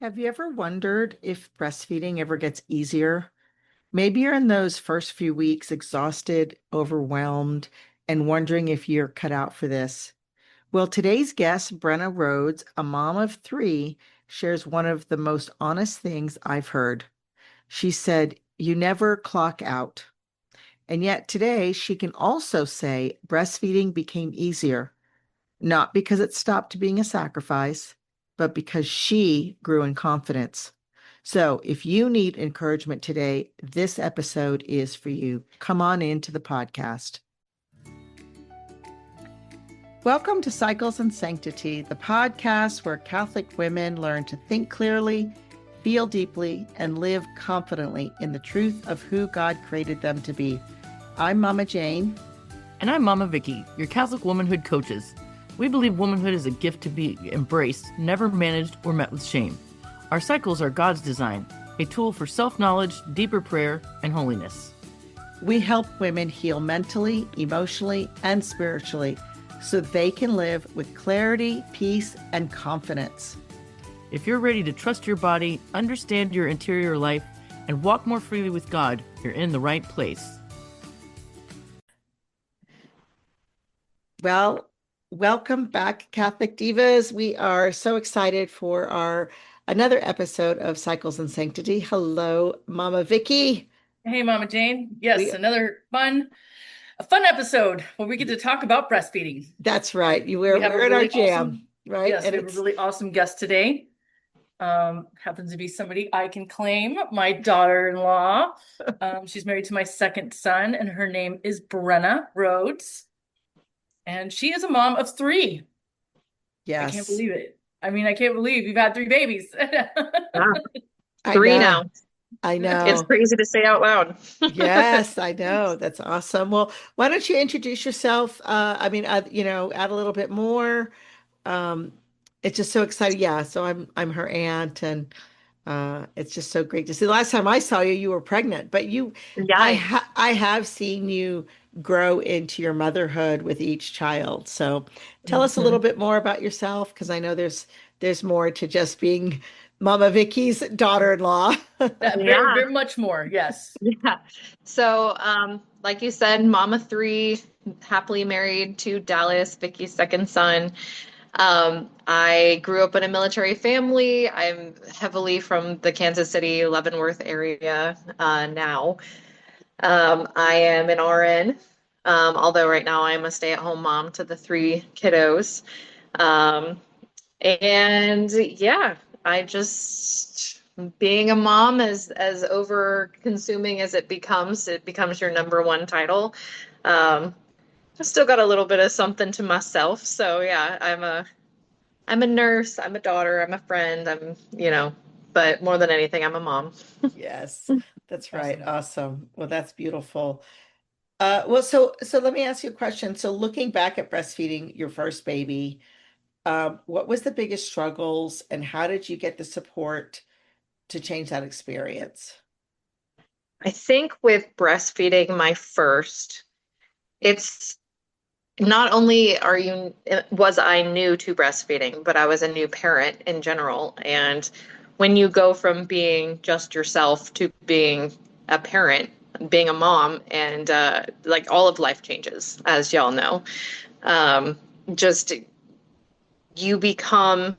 Have you ever wondered if breastfeeding ever gets easier? Maybe you're in those first few weeks exhausted, overwhelmed, and wondering if you're cut out for this. Well, today's guest, Brenna Rhodes, a mom of three, shares one of the most honest things I've heard. She said, "You never clock out." And yet today she can also say breastfeeding became easier, not because it stopped being a sacrifice, but because she grew in confidence. So, if you need encouragement today, this episode is for you. Come on into the podcast. Welcome to Cycles and Sanctity, the podcast where Catholic women learn to think clearly, feel deeply, and live confidently in the truth of who God created them to be. I'm Mama Jane. And I'm Mama Vicky, your Catholic womanhood coaches. We believe womanhood is a gift to be embraced, never managed or met with shame. Our cycles are God's design, a tool for self-knowledge, deeper prayer, and holiness. We help women heal mentally, emotionally, and spiritually so they can live with clarity, peace, and confidence. If you're ready to trust your body, understand your interior life, and walk more freely with God, you're in the right place. Well, welcome back, Catholic Divas. We are so excited for our another episode of Cycles and Sanctity. Hello, Mama Vicky. Hey, Mama Jane. Yes, We, another a fun episode where we get to talk about breastfeeding. that's right. We have We're a in our really jam, right? Yes, And we have a it's really awesome guest today. Happens to be somebody I can claim, my daughter-in-law. She's married to my second son, and her name is Brenna Rhodes. And she is a mom of three. I can't yes, believe it. I mean, I can't believe you've had three babies. Yeah, I three know. now. I It's know. crazy to say out loud. Yes, I know. That's awesome. Well, why don't you introduce yourself? Add a little bit more. Um, it's just so exciting. Yeah, so I'm her aunt, and it's just so great to see. The last time I saw you, you were pregnant, but Yeah. I have seen you grow into your motherhood with each child. So tell us a little Mhm. bit more about yourself, because I know there's more to just being Mama Vicky's daughter-in-law. Very, Yeah. very much more. Yes. Yeah. So, like you said, mama three, happily married to Dallas, Vicky's second son. I grew up in a military family. I'm heavily from the Kansas City, Leavenworth area, now. I am an RN, although right now I'm a stay-at-home mom to the three kiddos. Um, And yeah, I just being a mom as over consuming as it becomes your number one title. Um, I still got a little bit of something to myself. So yeah, I'm a nurse, I'm a daughter, I'm a friend, but more than anything, I'm a mom. Yes, that's right. Awesome. Awesome. Well, that's beautiful. So let me ask you a question. So looking back at breastfeeding your first baby, what was the biggest struggles and how did you get the support to change that experience? I think with breastfeeding my first, it's not only was I new to breastfeeding, but I was a new parent in general. And when you go from being just yourself to being a parent, being a mom, and like all of life changes, as y'all know, um, just you become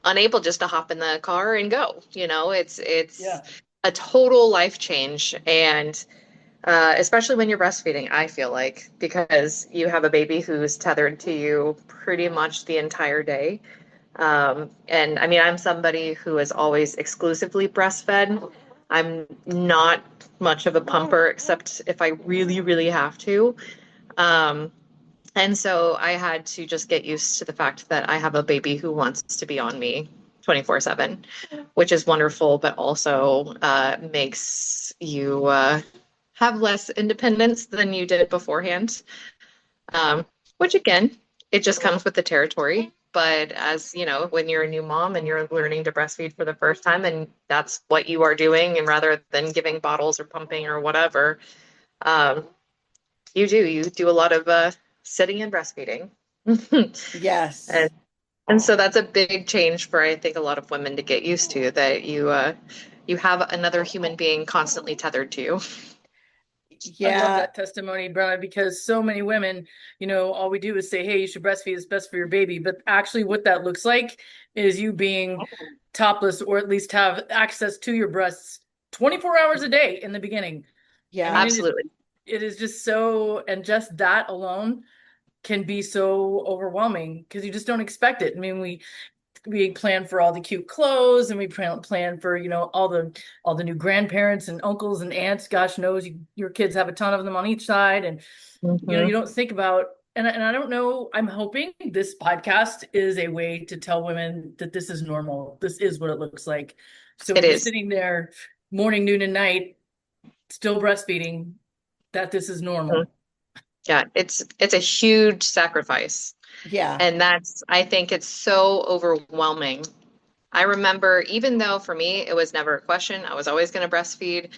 unable just to hop in the car and go. It's Yeah. a total life change, and especially when you're breastfeeding, I feel like, because you have a baby who's tethered to you pretty much the entire day. And I mean, I'm somebody who has always exclusively breastfed. I'm not much of a pumper, except if I really, really have to. Um, and so I had to just get used to the fact that I have a baby who wants to be on me 24/7, which is wonderful, but also makes you have less independence than you did beforehand. Um, which again, it just comes with the territory. But as you know, when you're a new mom and you're learning to breastfeed for the first time, and that's what you are doing, and rather than giving bottles or pumping or whatever, um, you do a lot of sitting and breastfeeding. And Yes. And so that's a big change for I think a lot of women to get used to that you have another human being constantly tethered to you. I love Yeah, that testimony, Brenna, because so many women, all we do is say, hey, you should breastfeed, it's best for your baby. But actually, what that looks like is you being topless or at least have access to your breasts 24 hours a day in the beginning. I yeah, mean, Absolutely. it is just so, and just that alone can be so overwhelming because you just don't expect it. I mean, we plan for all the cute clothes and we plan for all the new grandparents and uncles and aunts. Gosh knows your kids have a ton of them on each side, and you Hmm. don't think about. And I don't know. I'm hoping this podcast is a way to tell women that this is normal. This is what it looks like. So It when you're is. sitting there morning, noon, and night still breastfeeding, that this is Mhm. normal. Yeah, it's a huge sacrifice. yeah, And that's I think it's so overwhelming. I remember even though for me it was never a question, I was always going to breastfeed.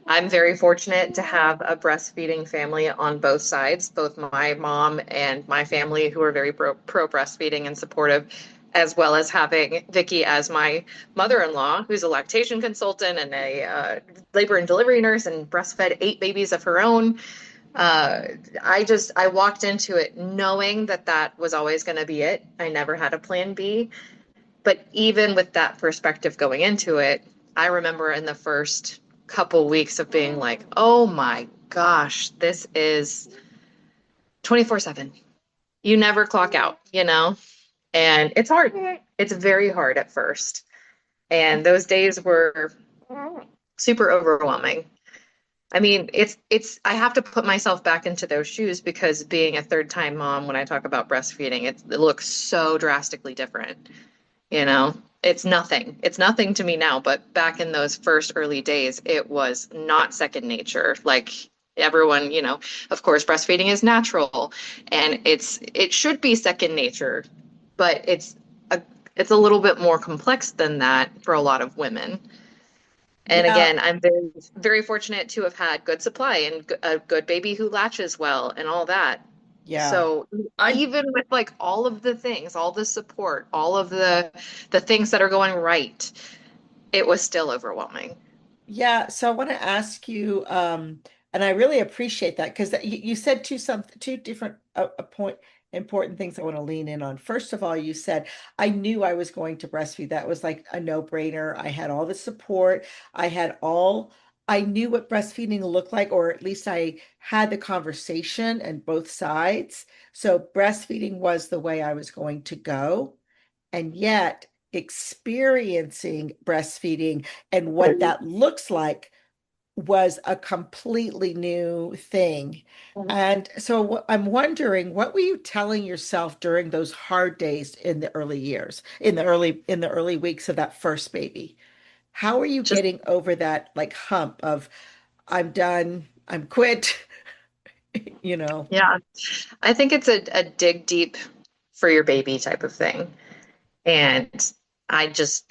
I'm very fortunate to have a breastfeeding family on both sides, both my mom and my family who are very pro breastfeeding and supportive, as well as having Vicky as my mother-in-law, who's a lactation consultant and a labor and delivery nurse and breastfed 8 babies of her own. Uh, I walked into it knowing that that was always going to be it. I never had a plan B. But even with that perspective going into it, I remember in the first couple weeks of being like, oh my gosh, this is 24/7. You never clock out, you know? And it's hard. It's very hard at first. And those days were super overwhelming. I mean, it's I have to put myself back into those shoes because being a third time mom, when I talk about breastfeeding, it looks so drastically different. You know, it's nothing to me now, but back in those first early days it was not second nature. Like everyone, of course breastfeeding is natural and it should be second nature, but a it's a little bit more complex than that for a lot of women. And yeah, again, I'm very fortunate to have had good supply and a good baby who latches well and all that. yeah. So I even with like all of the things, all the support, all of the things that are going right, it was still overwhelming. Yeah, so I want to ask you, and I really appreciate that because you said two different a point important things I want to lean in on. First of all, you said I knew I was going to breastfeed. That was like a no-brainer. I had all the support. I knew what breastfeeding looked like, or at least I had the conversation and both sides. So breastfeeding was the way I was going to go. And yet, experiencing breastfeeding and what that looks like was a completely new thing. And so I'm wondering, what were you telling yourself during those hard days in the early years, in the early weeks of that first baby? How are you Just getting over that like hump of I'm done, I'm quit, you know? yeah, I think it's a dig deep for your baby type of thing. And I just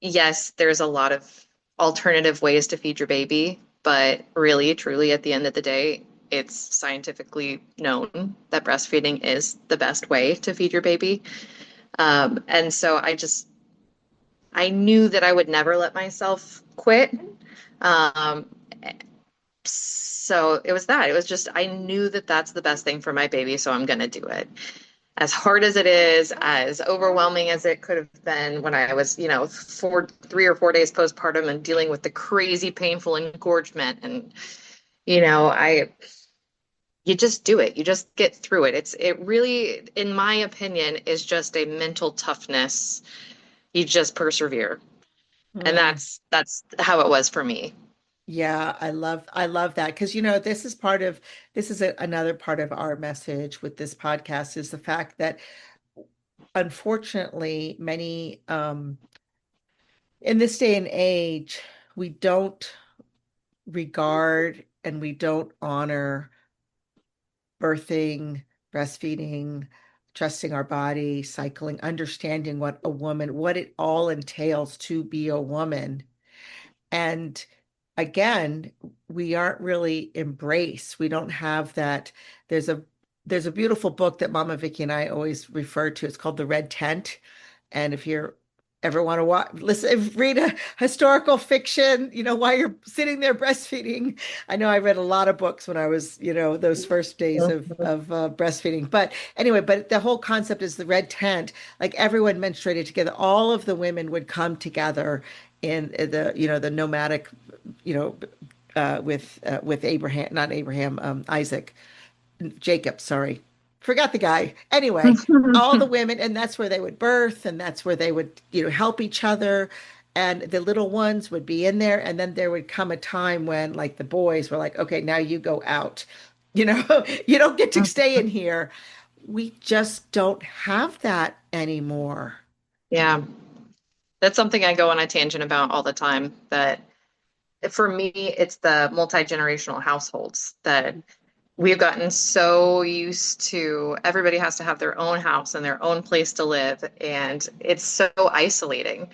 yes, there's a lot of alternative ways to feed your baby, but really, truly, at the end of the day, it's scientifically known that breastfeeding is the best way to feed your baby. And so I knew that I would never let myself quit. Um, so it was that. It was just, I knew that that's the best thing for my baby, so I'm going to do it as hard as it is, as overwhelming as it could have been when I was, 3 or 4 days postpartum and dealing with the crazy painful engorgement. And, you know, I, you just do it. You just get through it. It really, in my opinion, is just a mental toughness. You just persevere. And Mm. that's how it was for me. Yeah, I love that because this is another part of our message with this podcast is the fact that unfortunately many in this day and age we don't regard and we don't honor birthing, breastfeeding, trusting our body, cycling, understanding what it all entails to be a woman. And again, we aren't really embraced. We don't have that. There's there's a beautiful book that Mama Vicky and I always refer to. It's called The Red Tent. And if you're ever want to watch, listen, read a historical fiction, while you're sitting there breastfeeding. I know I read a lot of books when I was, those first days of breastfeeding. But anyway, but the whole concept is the red tent. Like everyone menstruated together. All of the women would come together in the nomadic, you know, with Abraham, not Abraham, Isaac. Jacob, sorry. Forgot the guy. Anyway, all the women, and that's where they would birth, and that's where they would, help each other. And the little ones would be in there. And then there would come a time when, like, the boys were like, okay, now you go out. You don't get to stay in here. We just don't have that anymore. Yeah, that's something I go on a tangent about all the time. That for me, it's the multi-generational households that we've gotten so used to. Everybody has to have their own house and their own place to live, and it's so isolating.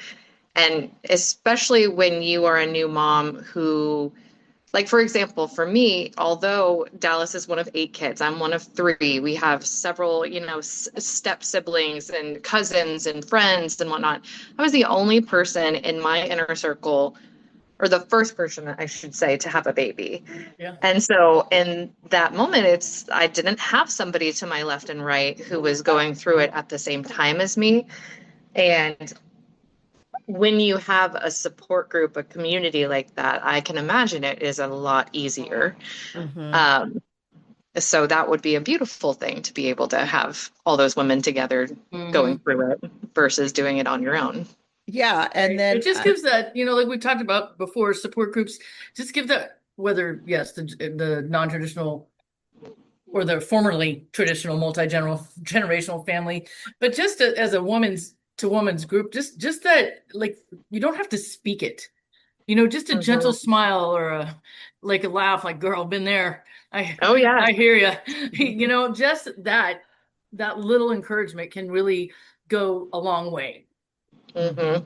And especially when you are a new mom who, like, for example, for me, although Dallas is one of 8 kids, I'm one of 3. We have several, step siblings and cousins and friends and whatnot. I was the only person in my inner circle, or the first person, I should say, to have a baby. Yeah. And so in that moment, I didn't have somebody to my left and right who was going through it at the same time as me. And when you have a support group, a community like that, I can imagine it is a lot easier. Hmm. Um, so that would be a beautiful thing to be able to have all those women together going Hmm. through it versus doing it on your own. Yeah. And Right. It then, just gives that, like we talked about before, support groups just give that, whether, yes, the non-traditional or the formerly traditional multi-generational family, but just as a woman's to woman's group, just that, like, you don't have to speak it. Just a gentle Mhm. smile or like a laugh, like, girl, been there. I Oh, yeah. I hear you. Just that little encouragement can really go a long way. hmm mhm.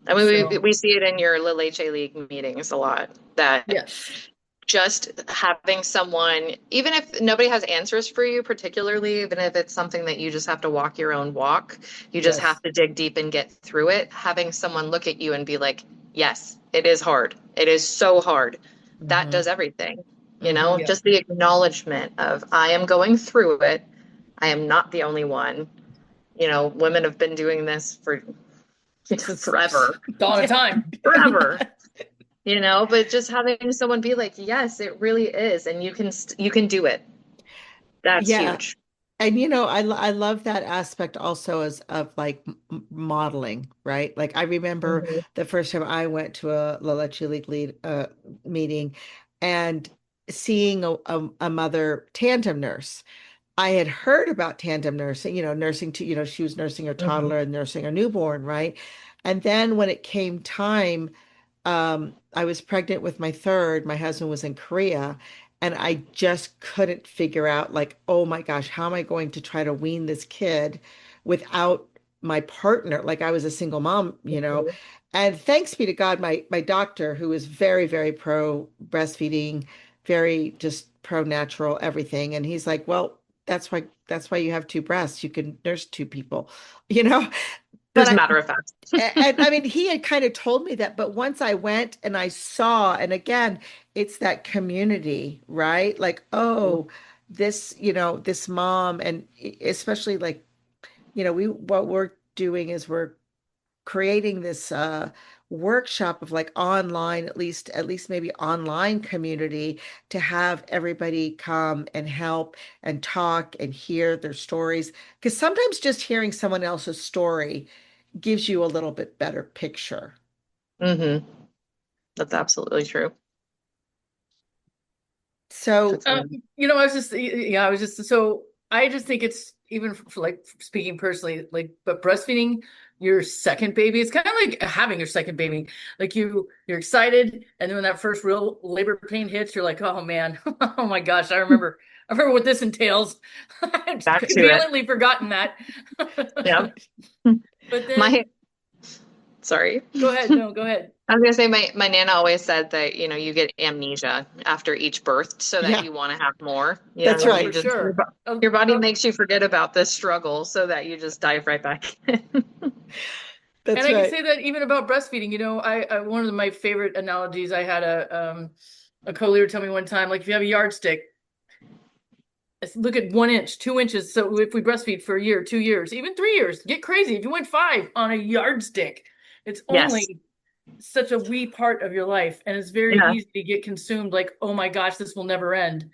I mean, we, So, we see it in your Little HA League meetings a lot, that yes. just having someone, even if nobody has answers for you, particularly, even if it's something that you just have to walk your own walk, you just Yes. have to dig deep and get through it. Having someone look at you and be like, yes, it is hard. It is so hard. That Hmm. does everything. Hmm. Yeah. Just the acknowledgement of, I am going through it. I am not the only one. Women have been doing this for Since, forever, Dawn of yeah. time. forever. But just having someone be like, yes, it really is, and you can do it. That's Yeah. huge. And I love that aspect also as of like modeling, right? Like I remember Mhm. the first time I went to a La Leche League lead meeting and seeing a mother tandem nurse. I had heard about tandem nursing, nursing to, she was nursing her Mhm. toddler and nursing her newborn, right? And then when it came time, I was pregnant with my third. My husband was in Korea, and I just couldn't figure out, like, oh my gosh, how am I going to try to wean this kid without my partner? Like I was a single mom. Mhm. And thanks be to God, my doctor, who is very, very pro breastfeeding, very just pro natural everything. And he's like, well, that's why you have two breasts. You can nurse two people, you know. But Just I matter of fact. and I mean, he had kind of told me that, but once I went and I saw, and again, it's that community, right? Like, oh, this mom, and especially like, what we're doing is we're creating this workshop of like online, at least maybe online community to have everybody come and help and talk and hear their stories. Because sometimes just hearing someone else's story gives you a little bit better picture. hmm That's absolutely true. So, That's I was just, yeah, I was just, so I just think it's even for like speaking personally, like, but breastfeeding your second baby, it's kind of like having your second baby. Like you're excited, and then when that first real labor pain hits, you're like, oh man, oh my gosh, I remember what this entails. I've back to it. conveniently forgotten that. Yeah. But then, My Sorry. Go ahead. No, go ahead. I was gonna say my nana always said that, you get amnesia after each birth so that Yeah, you want to have more. that's Oh, You for right. just sure. your body makes you forget about this struggle so that you just dive right back in. And That's I can right. say that even about breastfeeding, I one of my favorite analogies, I had a co-leader tell me one time, like if you have a yardstick, look at 1 inch, 2 inches. So if we breastfeed for a year, 2 years, even 3 years, get crazy. If you went 5 on a yardstick, it's Yes. only such a wee part of your life, and it's very Yeah, easy to get consumed, like, oh my gosh, this will never end.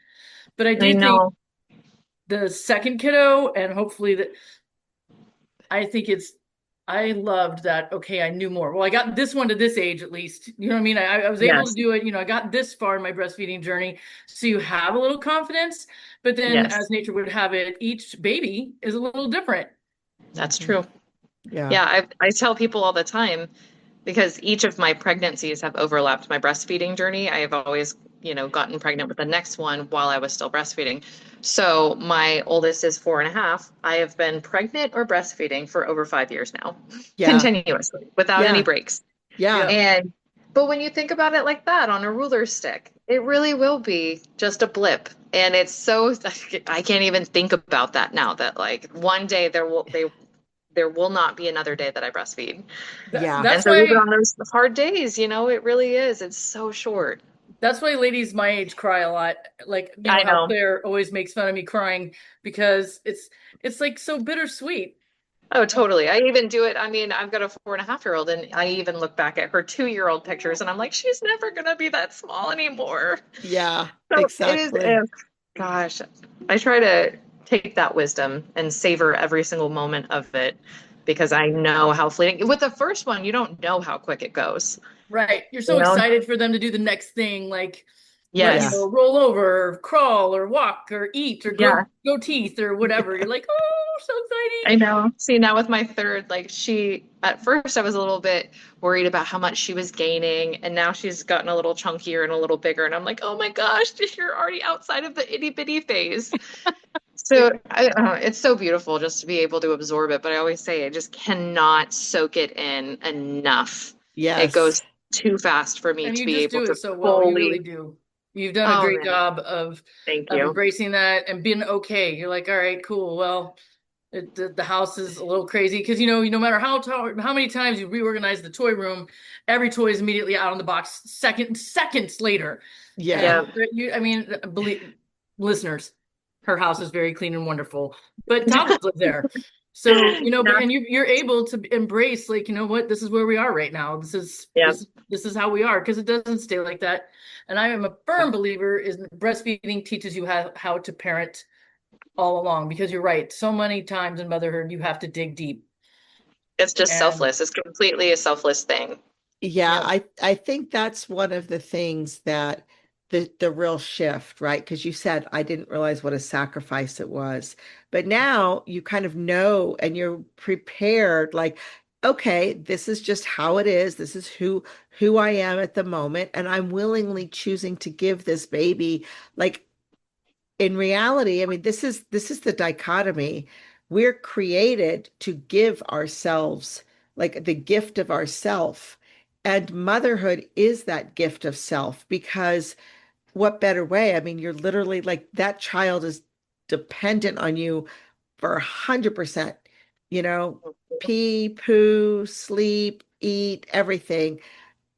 But I I do think know. the second kiddo, and hopefully that, I think I loved that. Okay, I knew more. Well, I got this one to this age at least. You know what I mean? I was able to Yes. do it. I got this far in my breastfeeding journey. So you have a little confidence, but then Yes. as nature would have it, each baby is a little different. That's Mhm. true. Yeah. Yeah, I tell people all the time because each of my pregnancies have overlapped my breastfeeding journey. I have always, gotten pregnant with the next one while I was still breastfeeding. So my oldest is 4.5. I have been pregnant or breastfeeding for over 5 years now, Yeah. continuously, without any Yeah. breaks. Yeah. Yep. But when you think about it like that on a ruler stick, it really will be just a blip. And it's so, I can't even think about that now that like one day there will not be another day that I breastfeed. Yeah. And That's so even why on those hard days, it really is. It's so short. ladies my age cry a lot. Like, I how know. Claire always makes fun of me crying because it's like so bittersweet. Oh, totally. I even do it. I mean, I've got a 4.5-year-old, and I even look back at her 2-year-old pictures, and I'm like, she's never gonna be that small anymore. Yeah. So it is, Exactly. gosh, I try to take that wisdom and savor every single moment of it because I know how fleeting. With the first one, you don't know how quick it goes. Right. You're You so know? excited for them to do the next thing, like Yeah. Yes. roll over, or crawl, or walk, or eat, or Yeah. grow teeth, or whatever. You're like, oh, so I exciting. know. See, now with my third, like at first I was a little bit worried about how much she was gaining, and now she's gotten a little chunkier and a little bigger, and I'm like, oh my gosh, you're already outside of the itty bitty phase. So it's so beautiful just to be able to absorb it. But I always say I just cannot soak it in enough. It Yes. goes too fast for me And to you be just able do to it so well. You really fully. do. You've done a Oh great man, job thank of you. embracing that and being okay. You're like, all right, cool. Well, the house is a little crazy because no matter how many times you reorganize the toy room, every toy is immediately out on the box seconds later. Yeah. Yeah. And I mean, believe listeners, her house is very clean and wonderful, but toddlers live there. So, but Yeah. and you're able to embrace, like, you know what, this is where we are right now. This is Yeah. this is how we are, because it doesn't stay like that. And I am a firm believer is breastfeeding teaches you how to parent all along, because you're right. So many times in motherhood, you have to dig deep. It's just And selfless. It's completely a selfless thing. Yeah, yeah, I think that's one of the things that the real shift, right? Because you said I didn't realize what a sacrifice it was. But now you kind of know and you're prepared, like, okay, this is just how it is. This is who I am at the moment, and I'm willingly choosing to give this baby like in reality, I mean, this is the dichotomy. We're created to give ourselves like the gift of ourself. And motherhood is that gift of self because what better way? I mean, you're literally like that child is dependent on you for 100%, you know, pee, poo, sleep, eat, everything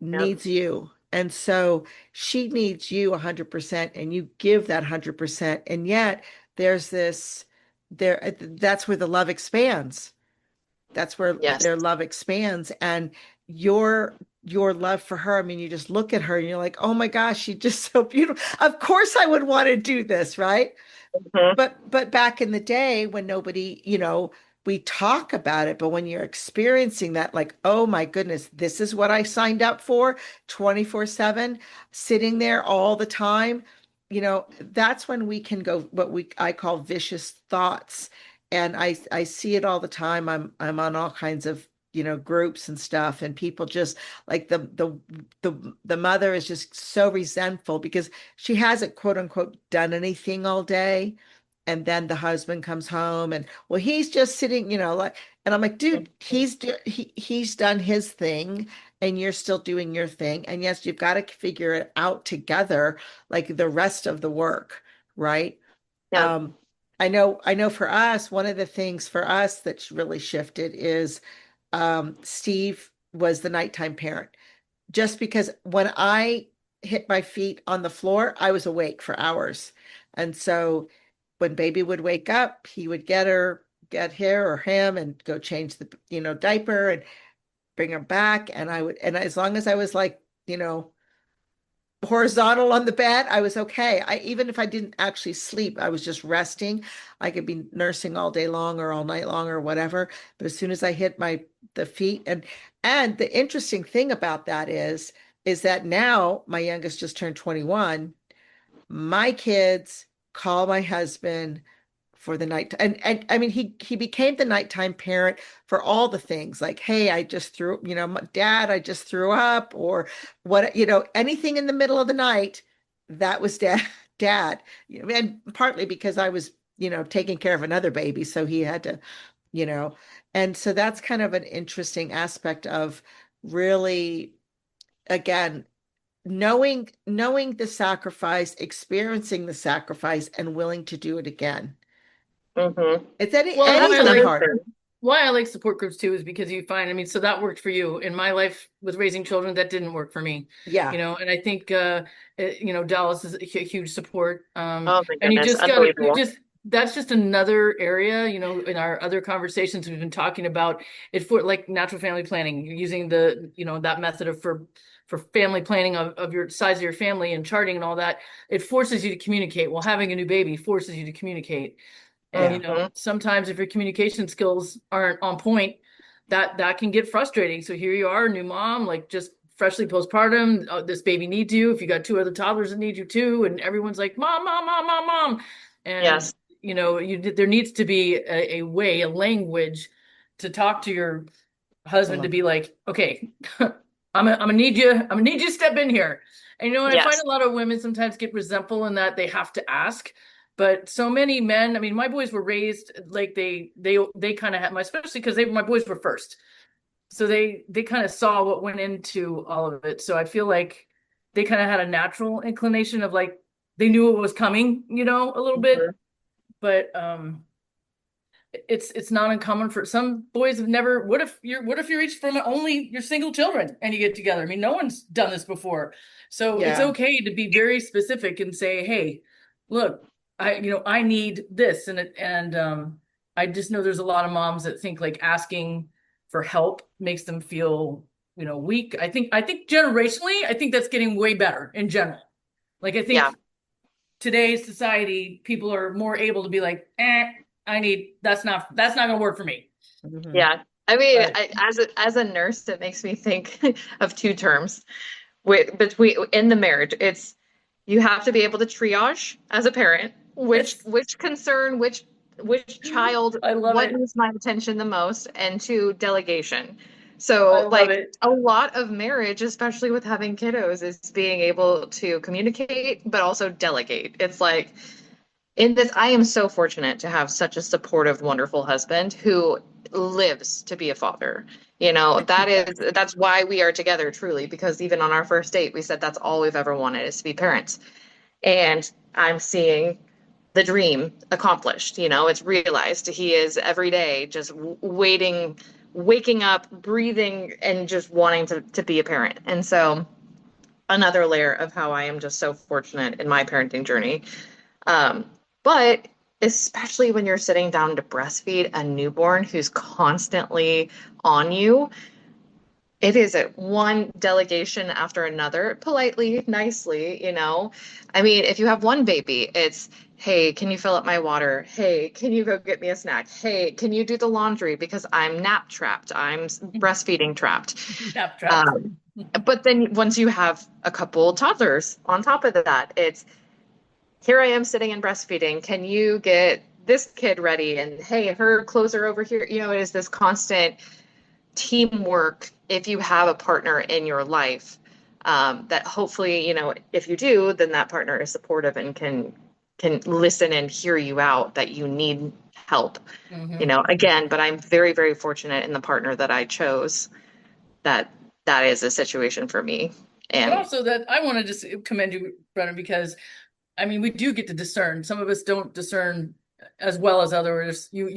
Yep. needs you. And so she needs you 100% and you give that 100%. And yet there's this that's where the love expands. That's where Yes. their love expands and your love for her. I mean, you just look at her and you're like, "Oh my gosh, she's just so beautiful. Of course I would want to do this, right?" Mhm. But back in the day when nobody, we talk about it, but when you're experiencing that, like, oh my goodness, this is what I signed up for 24/7, sitting there all the time, that's when we can go what we I call vicious thoughts. And I see it all the time. I'm on all kinds of groups and stuff, and people just like the mother is just so resentful because she hasn't quote unquote done anything all day, and then the husband comes home and well he's just sitting, like, and I'm like, dude, he's done his thing and you're still doing your thing. And yes, you've got to figure it out together, like the rest of the work, right? Yeah. Um, I know for us, one of the things for us that's really shifted is Steve was the nighttime parent. Just because when I hit my feet on the floor, I was awake for hours. And so when baby would wake up, he would get her or him and go change the, diaper and bring her back. And as long as I was like, you know, horizontal on the bed, I was okay. Even if I didn't actually sleep, I was just resting. I could be nursing all day long or all night long or whatever. But as soon as I hit the feet, and the interesting thing about that is that now my youngest just turned 21. My kids call my husband for the night, and I mean he became the nighttime parent for all the things like, hey, I just threw, dad, I just threw up, or what, anything in the middle of the night, that was dad. And partly because I was, taking care of another baby, so he had to, you know, and so that's kind of an interesting aspect of really, again, knowing the sacrifice, experiencing the sacrifice, and willing to do it again. Hmm. It's any Well, That's anytime another hard. thing. why I like support groups too is because you find, I mean, so that worked for you. In my life with raising children, that didn't work for me, Yeah. and I think, Dallas is a huge support. Oh my And goodness, you unbelievable. just, that's just another area, in our other conversations we've been talking about it for like natural family planning, using that method of for family planning of your size of your family and charting and all that. It forces you to communicate. Well, having a new baby forces you to communicate. And Yeah. sometimes if your communication skills aren't on point, that can get frustrating. So here you are, a new mom, like just freshly postpartum. This baby needs you. If you got two other toddlers that need you too, and everyone's like, mom, mom, mom, mom, mom, and Yes. there needs to be a way, a language to talk to your I husband to love be like, okay, I'm gonna need you to step in here. And I find Yes. a lot of women sometimes get resentful in that they have to ask. But so many men, I mean, my boys were raised like they kind of had my, especially because my boys were first. So they kind of saw what went into all of it. So I feel like they kind of had a natural inclination of like they knew it was coming, a little bit. Mhm. But it's not uncommon for some boys have never, what if you're each from only your single children and you get together? I mean, no one's done this before. So it's Yeah. okay to be very specific and say, hey, look, I need this. And I just know there's a lot of moms that think like asking for help makes them feel, weak. I think generationally, I think that's getting way better in general. Like I Yeah. think today's society, people are more able to be like, that's not gonna work for me. Mhm. Yeah. I mean, But as a nurse, it makes me think of two terms between in the marriage. It's you have to be able to triage as a parent, yes, which concern, which child, I love what it. needs my attention the most, and two, delegation. I So, love like it. a lot of marriage, especially with having kiddos, is being able to communicate, but also delegate. It's like in this, I am so fortunate to have such a supportive, wonderful husband who lives to be a father. Yes. That's why we are together truly, because even on our first date, we said that's all we've ever wanted is to be parents. And I'm seeing the dream accomplished. It's realized. He is every day just waiting, waking up, breathing, and just wanting to be a parent. And so another layer of how I am just so fortunate in my parenting journey. Um, but especially when you're sitting down to breastfeed a newborn who's constantly on you, it is a one delegation after another, politely, nicely. I mean, if you have one baby, it's, hey, can you fill up my water? Hey, can you go get me a snack? Hey, can you do the laundry because I'm nap trapped? I'm breastfeeding trapped. Nap trapped. Um, but then once you have a couple toddlers on top of that, it's here I am sitting and breastfeeding. Can you get this kid ready? And hey, her clothes are over here. It is this constant teamwork if you have a partner in your life that hopefully, if you do, then that partner is supportive and can can listen and hear you out that you need help, Mhm. again, but I'm very, very fortunate in the partner that I chose that that is a situation for me. And And also that I want to just commend you, Brennan, because I mean, we do get to discern. Some of us don't discern as well as others. You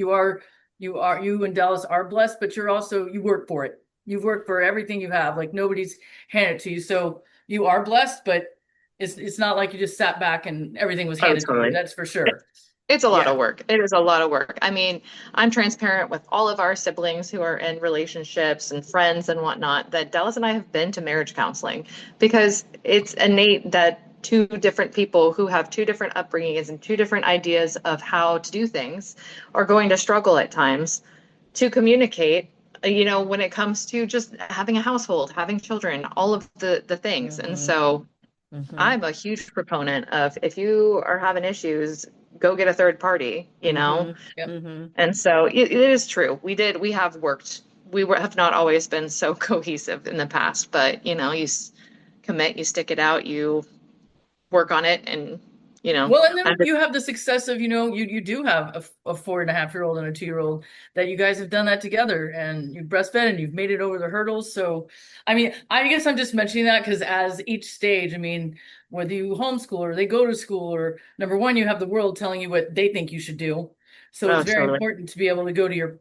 and Dallas are blessed, but you work for it. You've worked for everything you have. Like nobody's handed it to you. So you are blessed, but it's not like you just sat back and everything was oh, handed to you. totally. That's for sure. It's a lot Yeah. of work. It is a lot of work. I mean, I'm transparent with all of our siblings who are in relationships and friends and whatnot that Dallas and I have been to marriage counseling because it's innate that two different people who have two different upbringings and two different ideas of how to do things are going to struggle at times to communicate, when it comes to just having a household, having children, all of the things. And Mm-hmm. so Mm-hmm. I'm a huge proponent of if you are having issues, go get a third party, Mm-hmm. Yep. Mm-hmm. And so it is true. We have worked, have not always been so cohesive in the past, but commit, you stick it out, you work on it, and Well, and then I'm just, you have the success of, you do have a 4.5-year-old and a 2-year-old that you guys have done that together and you've breastfed and you've made it over the hurdles. So, I mean, I guess I'm just mentioning that because as each stage, I mean, whether you homeschool or they go to school or number one, you have the world telling you what they think you should do. So it's oh, very totally. important to be able to go to your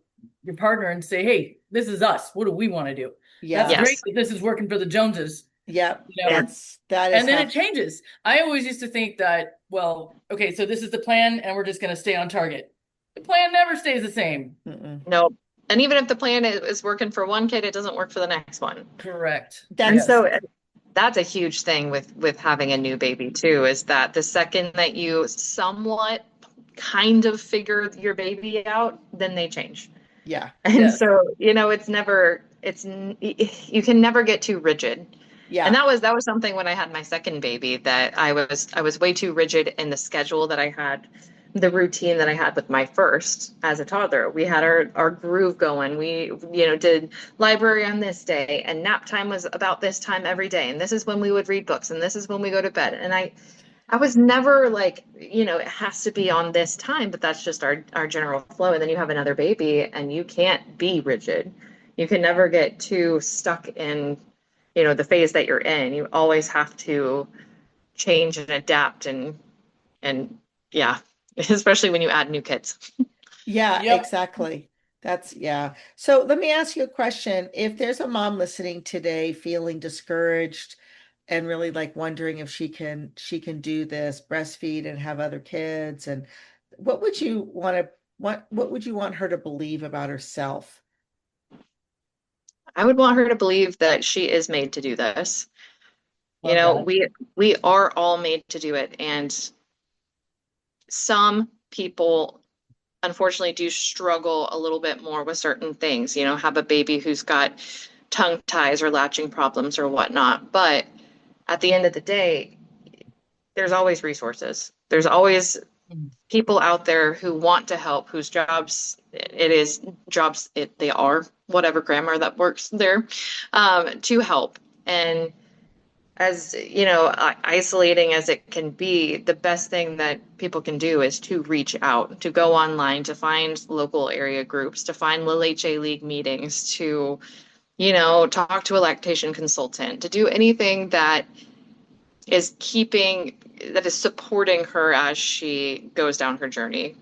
partner and say, hey, this is us. What do we want to do? That's Yeah. great Yes. that this is working for the Joneses, Yep. you know. Yeah. That is And then how. it changes. I always used to think that, well, okay, so this is the plan and we're just going to stay on target. The plan never stays the same. Mm-mm. No. And even if the plan is working for one kid, it doesn't work for the next one. Correct. And That's Yes. so that's a huge thing with having a new baby too, is that the second that you somewhat kind of figure your baby out, then they change. yeah. And Yes. so, you can never get too rigid. And Yeah. that was something when I had my second baby that I was way too rigid in the schedule that I had, the routine that I had with my first as a toddler. We had our groove going. We, did library on this day and nap time was about this time every day. And this is when we would read books and this is when we go to bed. And I was never like, it has to be on this time, but that's just our general flow. And then you have another baby and you can't be rigid. You can never get too stuck in, the phase that you're in. You always have to change and adapt and yeah, especially when you add new kids. Yeah, Yep. exactly. That's yeah. So let me ask you a question. If there's a mom listening today feeling discouraged and really like wondering if she can do this, breastfeed and have other kids, and what would you want to what would you want her to believe about herself? I would want her to believe that she is made to do this. You Love know, that. we are all made to do it, and some people unfortunately do struggle a little bit more with certain things, have a baby who's got tongue ties or latching problems or whatnot. But at the end of the day, there's always resources. There's always Mm. people out there who want to help, whose they are, whatever grammar that works there, to help. And as isolating as it can be, the best thing that people can do is to reach out, to go online, to find local area groups, to find Lil HA League meetings, to, talk to a lactation consultant, to do anything that is supporting her as she goes down her journey.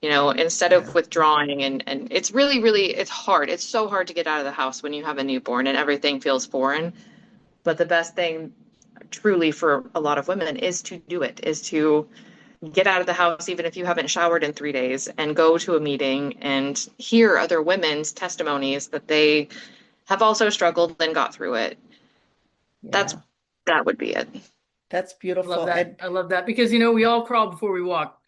Instead of Yeah. withdrawing and it's really, really, it's hard. It's so hard to get out of the house when you have a newborn and everything feels foreign. But the best thing truly for a lot of women is to do it, is to get out of the house, even if you haven't showered in 3 days, and go to a meeting and hear other women's testimonies that they have also struggled and got through it. That's Yeah. that would be it. That's I love beautiful. that. And I love that because, we all crawl before we walk.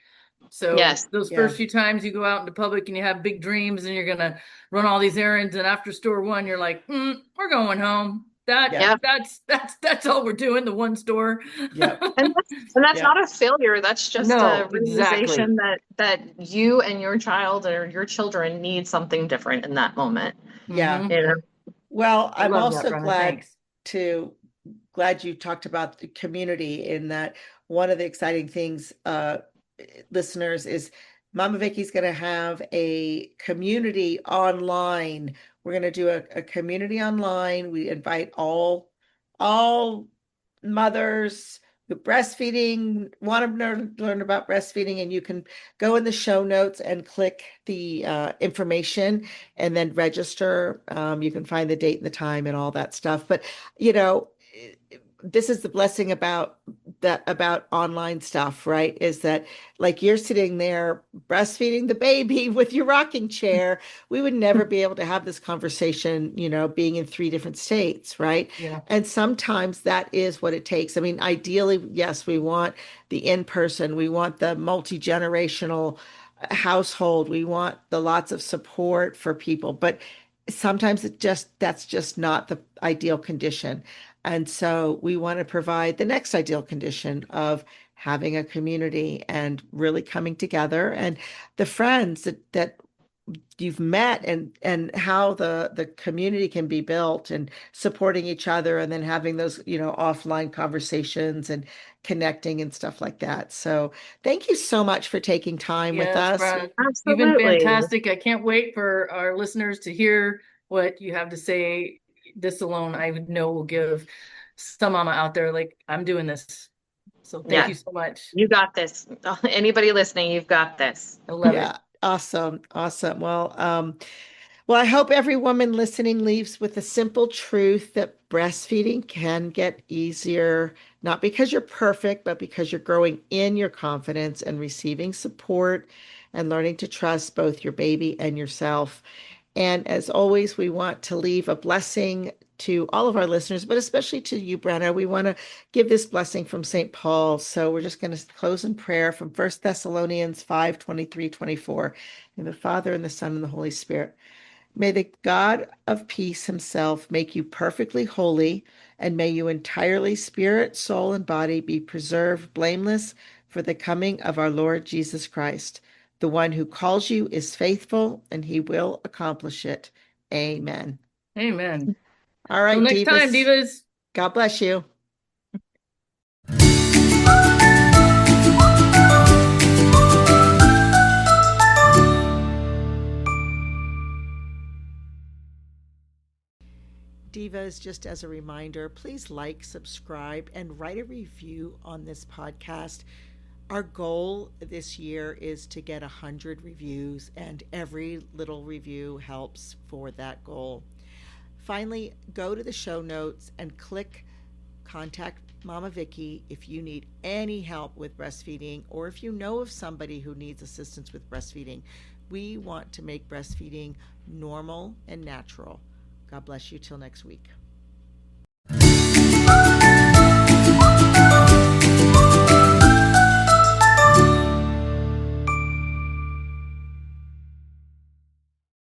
So Yes. those yeah. first few times you go out into public and you have big dreams and you're gonna run all these errands, and after store one, you're like, we're going home. That Yeah. Yeah. that's all we're doing, the one store. Yep. And that's Yep. not a failure. That's just a No, exactly. realization that you and your child or your children need something different in that moment. Yeah. Hmm. You know? Well, I I'm love that, also Brenna. Thanks. to glad you talked about the community in that one of the exciting things listeners, is Mama Vicky's going to have a community online. We're going to do a community online. We invite all mothers who breastfeeding, want to learn about breastfeeding, and you can go in the show notes and click the information and then register. You can find the date and the time and all that stuff. But, you know, this is the blessing about online stuff, right? Is that like you're sitting there breastfeeding the baby with your rocking chair. We would never be able to have this conversation, being in 3 different states, right? Yeah. And sometimes that is what it takes. I mean, ideally, yes, we want the in-person, we want the multi-generational household, we want the lots of support for people, but sometimes that's just not the ideal condition. And so we want to provide the next ideal condition of having a community and really coming together, and the friends that you've met, and how the community can be built, and supporting each other, and then having those, offline conversations and connecting and stuff like that. So thank you so much for taking time with Yes, us. Brad, you've been Absolutely. fantastic. I can't wait for our listeners to hear what you have to say. This alone, I would know will give some mama out there like, I'm doing this. So thank you Yeah, so much. you got this. Anybody listening, you've got this. I love it. Yeah, awesome, awesome. Well, I hope every woman listening leaves with the simple truth that breastfeeding can get easier, not because you're perfect, but because you're growing in your confidence and receiving support and learning to trust both your baby and yourself. And as always, we want to leave a blessing to all of our listeners, but especially to you, Brenna. We want to give this blessing from St. Paul. So we're just going to close in prayer from 1 Thessalonians 5:23-24. In the Father, and the Son, and the Holy Spirit. May the God of peace himself make you perfectly holy, and may you entirely, spirit, soul, and body, be preserved blameless for the coming of our Lord Jesus Christ. The one who calls you is faithful, and he will accomplish it. Amen. Amen. All Till right, next time, divas. divas. God bless you. Divas, just as a reminder, please like, subscribe, and write a review on this podcast. Our goal this year is to get 100 reviews, and every little review helps for that goal. Finally, go to the show notes and click Contact Mama Vicky if you need any help with breastfeeding, or if you know of somebody who needs assistance with breastfeeding. We want to make breastfeeding normal and natural. God bless you till next week.